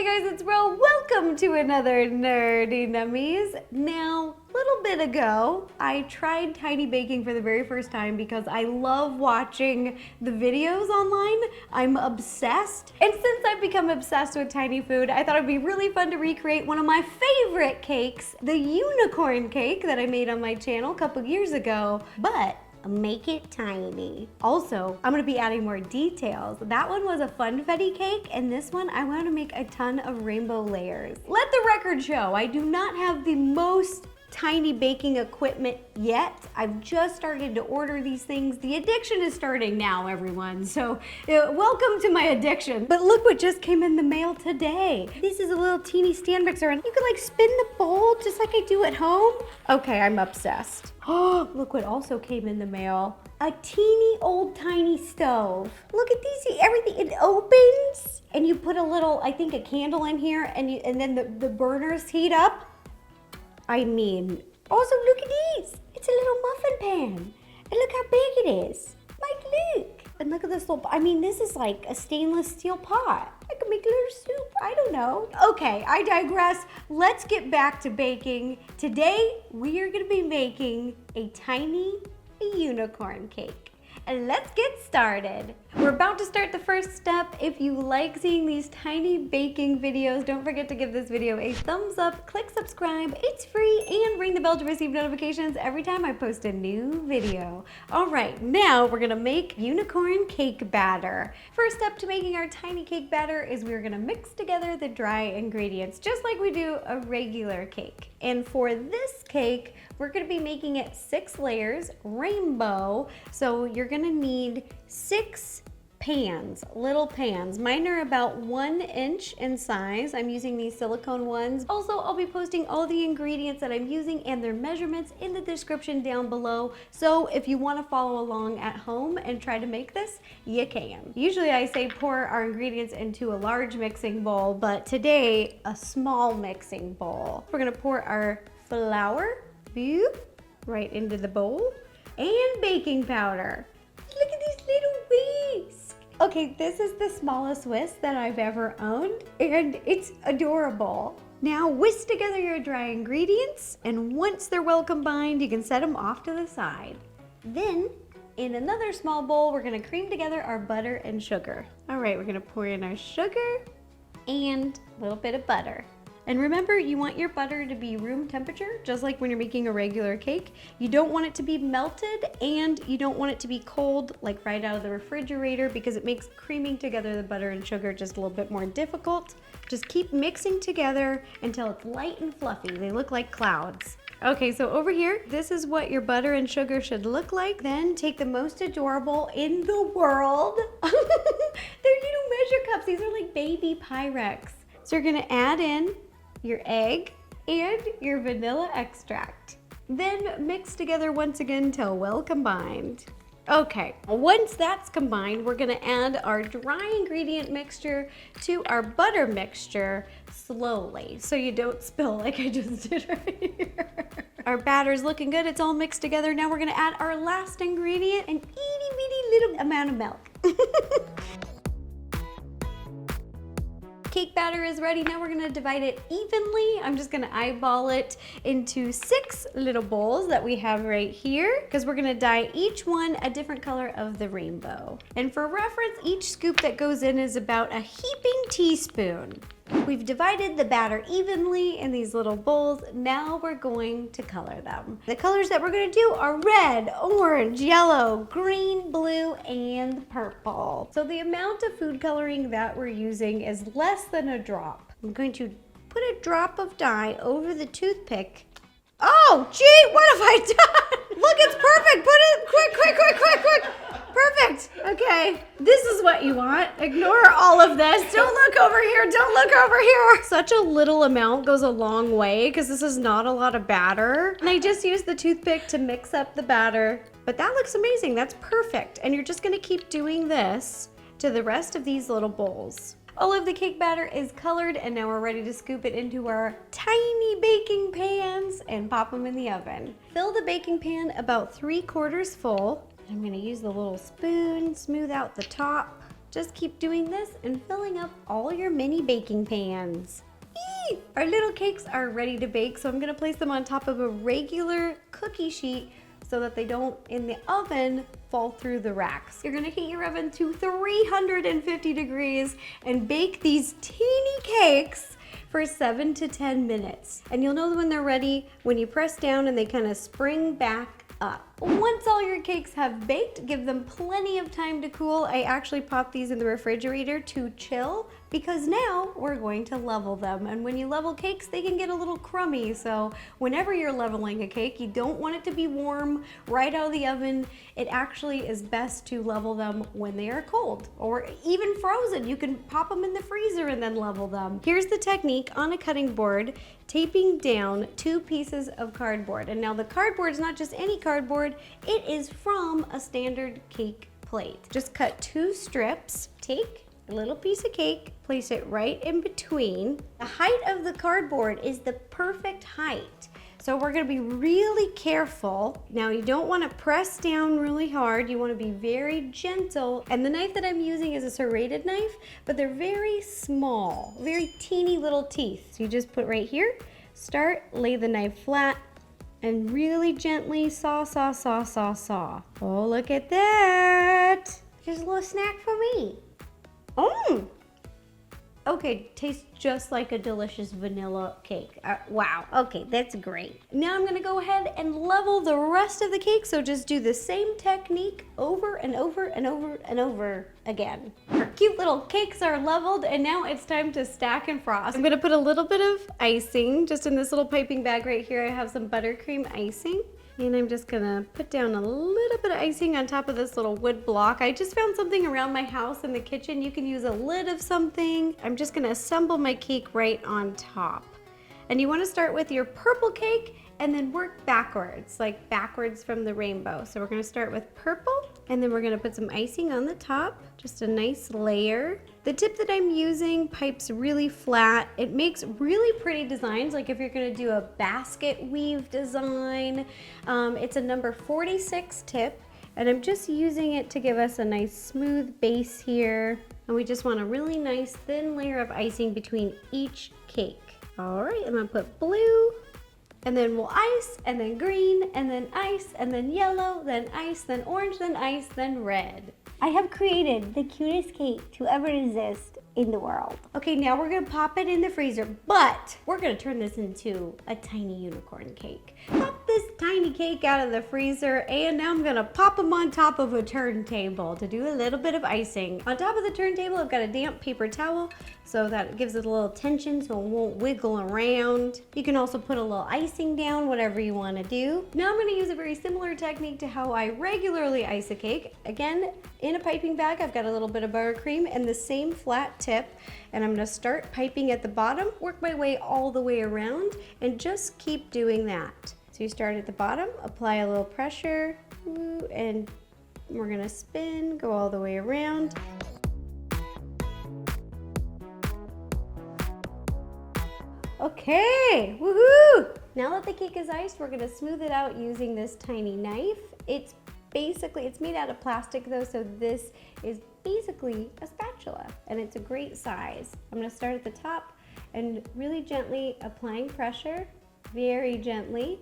Hey guys, it's Ro. Welcome to another Nerdy Nummies. Now, a little bit ago, I tried tiny baking for the very first time because I love watching the videos online. I'm obsessed. And since I've become obsessed with tiny food, I thought it'd be really fun to recreate one of my favorite cakes, the unicorn cake that I made on my channel a couple years ago. But make it tiny. Also, I'm gonna be adding more details. That one was a funfetti cake, and this one I want to make a ton of rainbow layers. Let the record show, I do not have the most tiny baking equipment yet. I've just started to order these things. The addiction is starting now, everyone. So welcome to my addiction. But look what just came in the mail today. This is a little teeny stand mixer, and you can like spin the bowl just like I do at home. Okay, I'm obsessed. Oh, look what also came in the mail. A teeny old tiny stove. Look at these, everything, it opens and you put a little, I think a candle in here, and then the burners heat up. I mean, also look at these. It's a little muffin pan. And look how big it is. Like, look. And look at this little, I mean, this is like a stainless steel pot. I could make a little soup, I don't know. Okay, I digress. Let's get back to baking. Today, we are gonna be making a tiny unicorn cake. And let's get started. We're about to start the first step. If you like seeing these tiny baking videos, don't forget to give this video a thumbs up, click subscribe, it's free, and ring the bell to receive notifications every time I post a new video. All right, now we're gonna make unicorn cake batter. First step to making our tiny cake batter is we're gonna mix together the dry ingredients, just like we do a regular cake. And for this cake, we're gonna be making it 6 layers, rainbow. So you're gonna need 6 pans, little pans. Mine are about 1 inch in size. I'm using these silicone ones. Also, I'll be posting all the ingredients that I'm using and their measurements in the description down below. So if you wanna follow along at home and try to make this, you can. Usually I say pour our ingredients into a large mixing bowl, but today, a small mixing bowl. We're gonna pour our flour, right into the bowl, and baking powder. Look at these little whisks. Okay, this is the smallest whisk that I've ever owned, and it's adorable. Now whisk together your dry ingredients, and once they're well combined, you can set them off to the side. Then, in another small bowl, we're gonna cream together our butter and sugar. All right, we're gonna pour in our sugar and a little bit of butter. And remember, you want your butter to be room temperature, just like when you're making a regular cake. You don't want it to be melted, and you don't want it to be cold, like right out of the refrigerator, because it makes creaming together the butter and sugar just a little bit more difficult. Just keep mixing together until it's light and fluffy. They look like clouds. Okay, so over here, this is what your butter and sugar should look like. Then take the most adorable in the world. They're little measure cups. These are like baby Pyrex. So you're gonna add in your egg and your vanilla extract. Then mix together once again till well combined. Okay, once that's combined, we're gonna add our dry ingredient mixture to our butter mixture slowly, so you don't spill like I just did right here. Our batter's looking good, it's all mixed together. Now we're gonna add our last ingredient, an itty bitty little amount of milk. Cake batter is ready. Now we're gonna divide it evenly. I'm just gonna eyeball it into 6 little bowls that we have right here, because we're gonna dye each one a different color of the rainbow. And for reference, each scoop that goes in is about a heaping teaspoon. We've divided the batter evenly in these little bowls. Now we're going to color them. The colors that we're gonna do are red, orange, yellow, green, blue, and purple. So the amount of food coloring that we're using is less than a drop. I'm going to put a drop of dye over the toothpick. Oh, gee, what have I done? Look, it's perfect. Put it quick. Perfect. Okay, this is what you want. Ignore all of this. Don't look over here. Don't look over here. Such a little amount goes a long way because this is not a lot of batter. And I just used the toothpick to mix up the batter. But that looks amazing. That's perfect. And you're just gonna keep doing this to the rest of these little bowls. All of the cake batter is colored, and now we're ready to scoop it into our tiny baking pans and pop them in the oven. Fill the baking pan about 3/4 full. I'm gonna use the little spoon, smooth out the top, Just keep doing this and filling up all your mini baking pans. Our little cakes are ready to bake, so I'm gonna place them on top of a regular cookie sheet so that they don't, in the oven, fall through the racks. You're gonna heat your oven to 350 degrees and bake these teeny cakes for 7 to 10 minutes. And you'll know when they're ready when you press down and they kind of spring back up. Once all your cakes have baked, give them plenty of time to cool. I actually popped these in the refrigerator to chill because now we're going to level them. And when you level cakes, they can get a little crummy. So whenever you're leveling a cake, you don't want it to be warm right out of the oven. It actually is best to level them when they are cold or even frozen. You can pop them in the freezer and then level them. Here's the technique on a cutting board, taping down 2 pieces of cardboard. And now the cardboard is not just any cardboard, it is from a standard cake plate. Just cut 2 strips, take a little piece of cake, place it right in between. The height of the cardboard is the perfect height. So we're gonna be really careful. Now you don't wanna press down really hard. You wanna be very gentle. And the knife that I'm using is a serrated knife, but they're very small, very teeny little teeth. So you just put right here, start, lay the knife flat, and really gently saw, saw, saw, saw, saw. Oh, look at that. Just a little snack for me. Oh. Okay, tastes just like a delicious vanilla cake. Wow, okay, that's great. Now I'm gonna go ahead and level the rest of the cake, so just do the same technique over and over and over and over again. Our cute little cakes are leveled, and now it's time to stack and frost. I'm gonna put a little bit of icing, just in this little piping bag right here. I have some buttercream icing. And I'm just gonna put down a little bit of icing on top of this little wood block. I just found something around my house in the kitchen. You can use a lid of something. I'm just gonna assemble my cake right on top. And you wanna start with your purple cake and then work backwards, like backwards from the rainbow. So we're gonna start with purple, and then we're gonna put some icing on the top, just a nice layer. The tip that I'm using pipes really flat. It makes really pretty designs, like if you're gonna do a basket weave design. It's a number 46 tip, and I'm just using it to give us a nice smooth base here. And we just want a really nice thin layer of icing between each cake. All right, I'm gonna put blue, and then we'll ice, and then green, and then ice, and then yellow, then ice, then orange, then ice, then red. I have created the cutest cake to ever exist in the world. Okay, now we're gonna pop it in the freezer, but we're gonna turn this into a tiny unicorn cake. Pop this tiny cake out of the freezer, and now I'm gonna pop them on top of a turntable to do a little bit of icing. On top of the turntable, I've got a damp paper towel, so that it gives it a little tension so it won't wiggle around. You can also put a little icing down, whatever you wanna do. Now I'm gonna use a very similar technique to how I regularly ice a cake. Again, in a piping bag, I've got a little bit of buttercream and the same flat tip, and I'm gonna start piping at the bottom, work my way all the way around, and just keep doing that. So you start at the bottom, apply a little pressure, and we're gonna spin, go all the way around. Okay, woohoo! Now that the cake is iced, we're gonna smooth it out using this tiny knife. It's made out of plastic though, so this is basically a spatula, and it's a great size. I'm gonna start at the top and really gently applying pressure, very gently,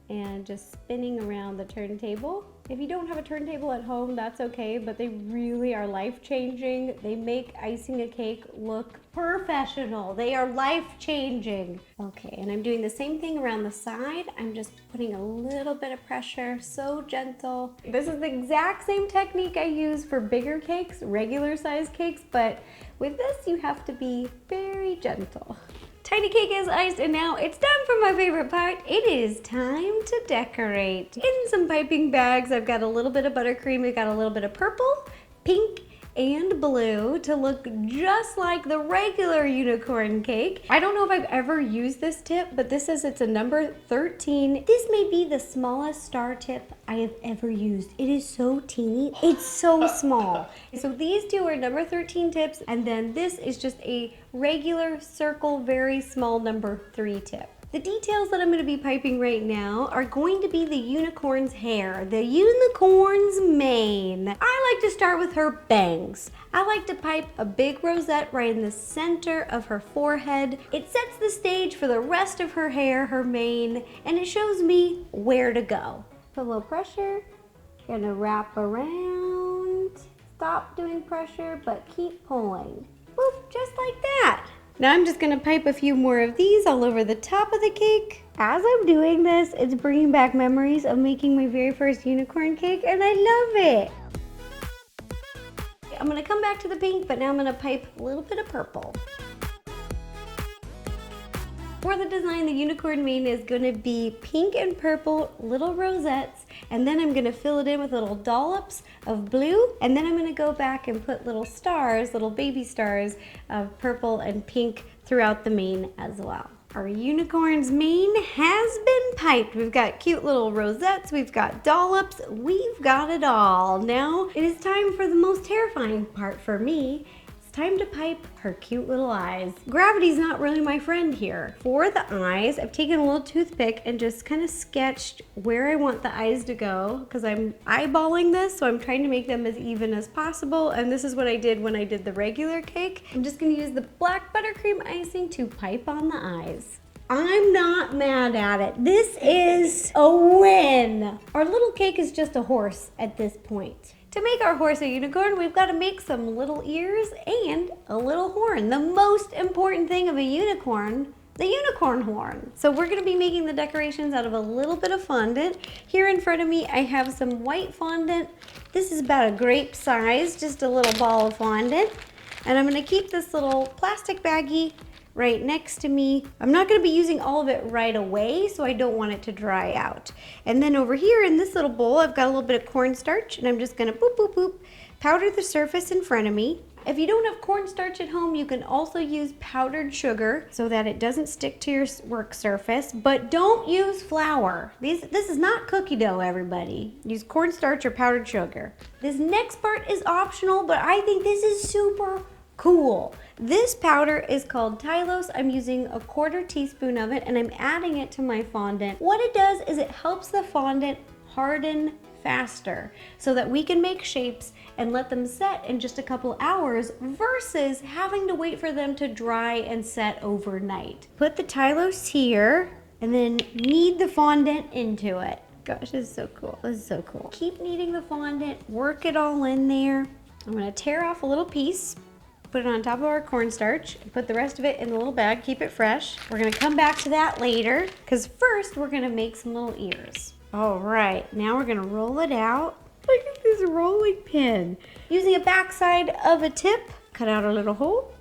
and just spinning around the turntable. If you don't have a turntable at home, that's okay, but they really are life-changing. They make icing a cake look professional. They are life-changing. Okay, and I'm doing the same thing around the side. I'm just putting a little bit of pressure, so gentle. This is the exact same technique I use for bigger cakes, regular size cakes, but with this, you have to be very gentle. Tiny cake is iced, and now it's time for my favorite part. It is time to decorate. In some piping bags, I've got a little bit of buttercream. We've got a little bit of purple, pink, and blue to look just like the regular unicorn cake. I don't know if I've ever used this tip, but this says it's a number 13. This may be the smallest star tip I have ever used. It is so teeny. It's so small. So these two are number 13 tips, and then this is just a regular circle, very small number 3 tip. The details that I'm going to be piping right now are going to be the unicorn's hair, the unicorn's mane. I like to start with her bangs. I like to pipe a big rosette right in the center of her forehead. It sets the stage for the rest of her hair, her mane, and it shows me where to go. Put a little pressure, gonna wrap around. Stop doing pressure, but keep pulling. Boop, just like that. Now I'm just gonna pipe a few more of these all over the top of the cake. As I'm doing this, it's bringing back memories of making my very first unicorn cake, and I love it. I'm gonna come back to the pink, but now I'm gonna pipe a little bit of purple. For the design, the unicorn mane is gonna be pink and purple little rosettes, and then I'm gonna fill it in with little dollops of blue, and then I'm gonna go back and put little stars, little baby stars of purple and pink throughout the mane as well. Our unicorn's mane has been piped. We've got cute little rosettes, we've got dollops, we've got it all. Now it is time for the most terrifying part for me. Time to pipe her cute little eyes. Gravity's not really my friend here. For the eyes, I've taken a little toothpick and just kind of sketched where I want the eyes to go because I'm eyeballing this, so I'm trying to make them as even as possible, and this is what I did when I did the regular cake. I'm just gonna use the black buttercream icing to pipe on the eyes. I'm not mad at it. This is a win. Our little cake is just a horse at this point. To make our horse a unicorn, we've got to make some little ears and a little horn. The most important thing of a unicorn, the unicorn horn. So we're going to be making the decorations out of a little bit of fondant. Here in front of me, I have some white fondant. This is about a grape size, just a little ball of fondant. And I'm going to keep this little plastic baggie right next to me. I'm not going to be using all of it right away, so I don't want it to dry out. And then over here in this little bowl, I've got a little bit of cornstarch, and I'm just going to boop, boop, boop, powder the surface in front of me. If you don't have cornstarch at home, you can also use powdered sugar so that it doesn't stick to your work surface, but don't use flour. This is not cookie dough, everybody. Use cornstarch or powdered sugar. This next part is optional, but I think this is super cool. This powder is called Tylose. I'm using a 1/4 teaspoon of it, and I'm adding it to my fondant. What it does is it helps the fondant harden faster so that we can make shapes and let them set in just a couple hours versus having to wait for them to dry and set overnight. Put the Tylose here and then knead the fondant into it. Gosh, this is so cool. This is so cool. Keep kneading the fondant, work it all in there. I'm gonna tear off a little piece, put it on top of our cornstarch, and put the rest of it in a little bag, keep it fresh. We're gonna come back to that later, because first we're gonna make some little ears. All right, now we're gonna roll it out. Look at this rolling pin. Using a backside of a tip, cut out a little hole,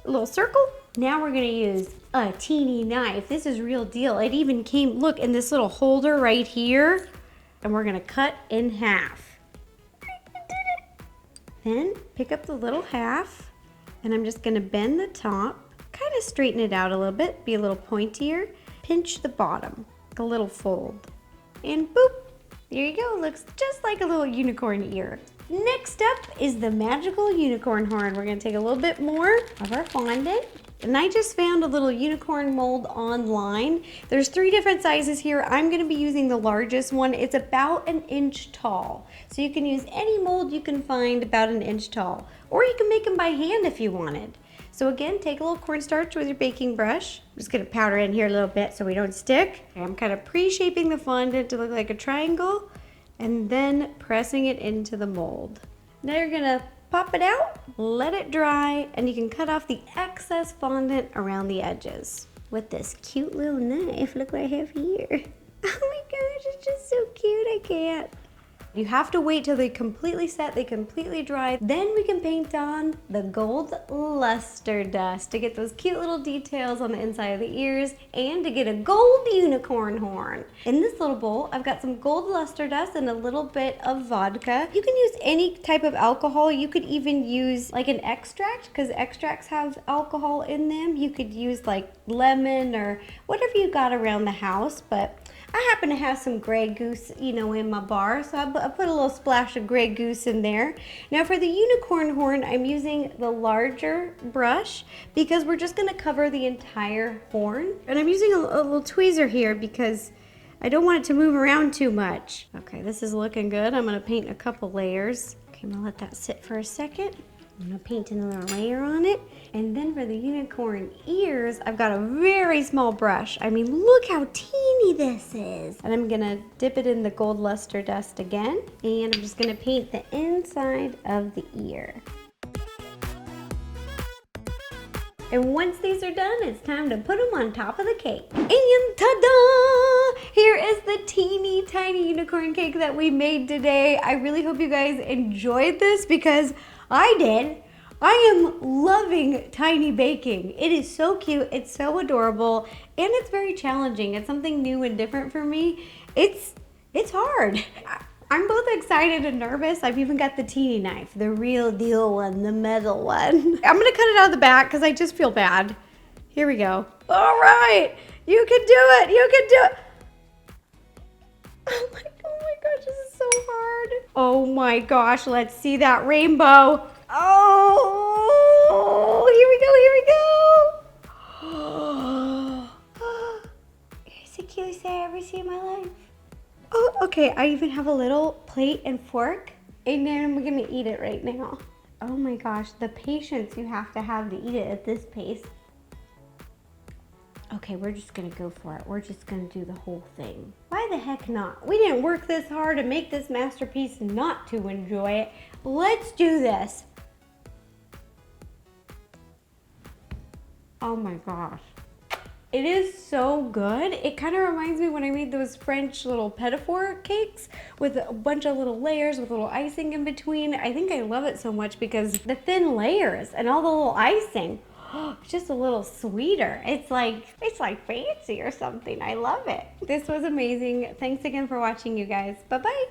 a little circle. Now we're gonna use a teeny knife. This is real deal. It even came, look, in this little holder right here, and we're gonna cut in half. Then pick up the little half, and I'm just gonna bend the top, kind of straighten it out a little bit, be a little pointier, pinch the bottom, like a little fold, and boop, there you go. Looks just like a little unicorn ear. Next up is the magical unicorn horn. We're gonna take a little bit more of our fondant, and I just found a little unicorn mold online. There's 3 different sizes here. I'm gonna be using the largest one. It's about 1 inch tall. So you can use any mold you can find about 1 inch tall, or you can make them by hand if you wanted. So again, take a little cornstarch with your baking brush. I'm just gonna powder in here a little bit so we don't stick. I'm kind of pre-shaping the fondant to look like a triangle, and then pressing it into the mold. Now you're gonna pop it out, let it dry, and you can cut off the excess fondant around the edges with this cute little knife. Look what I have here. Oh my gosh, it's just so cute, I can't. You have to wait till they completely set, they completely dry. Then we can paint on the gold luster dust to get those cute little details on the inside of the ears and to get a gold unicorn horn. In this little bowl, I've got some gold luster dust and a little bit of vodka. You can use any type of alcohol. You could even use like an extract because extracts have alcohol in them. You could use like lemon or whatever you got around the house, but I happen to have some Grey Goose, you know, in my bar, so I put a little splash of Grey Goose in there. Now for the unicorn horn, I'm using the larger brush because we're just gonna cover the entire horn. And I'm using a little tweezer here because I don't want it to move around too much. Okay, this is looking good. I'm gonna paint a couple layers. Okay, I'm gonna let that sit for a second. I'm gonna paint another layer on it. And then for the unicorn ears, I've got a very small brush. I mean, look how teeny this is. And I'm gonna dip it in the gold luster dust again. And I'm just gonna paint the inside of the ear. And once these are done, it's time to put them on top of the cake. And ta-da! Here is the teeny tiny unicorn cake that we made today. I really hope you guys enjoyed this because I did. I am loving tiny baking. It is so cute, it's so adorable, and it's very challenging. It's something new and different for me. It's hard. I'm both excited and nervous. I've even got the teeny knife, the real deal one, the metal one. I'm gonna cut it out of the back because I just feel bad. Here we go. All right, you can do it, you can do it. Oh my gosh, this is so hard. Oh my gosh, let's see that rainbow. Oh, here we go, here we go. It's the cutest thing I've ever seen in my life. Oh, okay, I even have a little plate and fork, and then we're gonna eat it right now. Oh my gosh, the patience you have to eat it at this pace. Okay, we're just gonna go for it. We're just gonna do the whole thing. Why the heck not? We didn't work this hard to make this masterpiece not to enjoy it. Let's do this. Oh my gosh. It is so good. It kind of reminds me when I made those French little petit four cakes with a bunch of little layers with little icing in between. I think I love it so much because the thin layers and all the little icing, it's just a little sweeter. It's like fancy or something. I love it. This was amazing. Thanks again for watching, you guys. Bye-bye.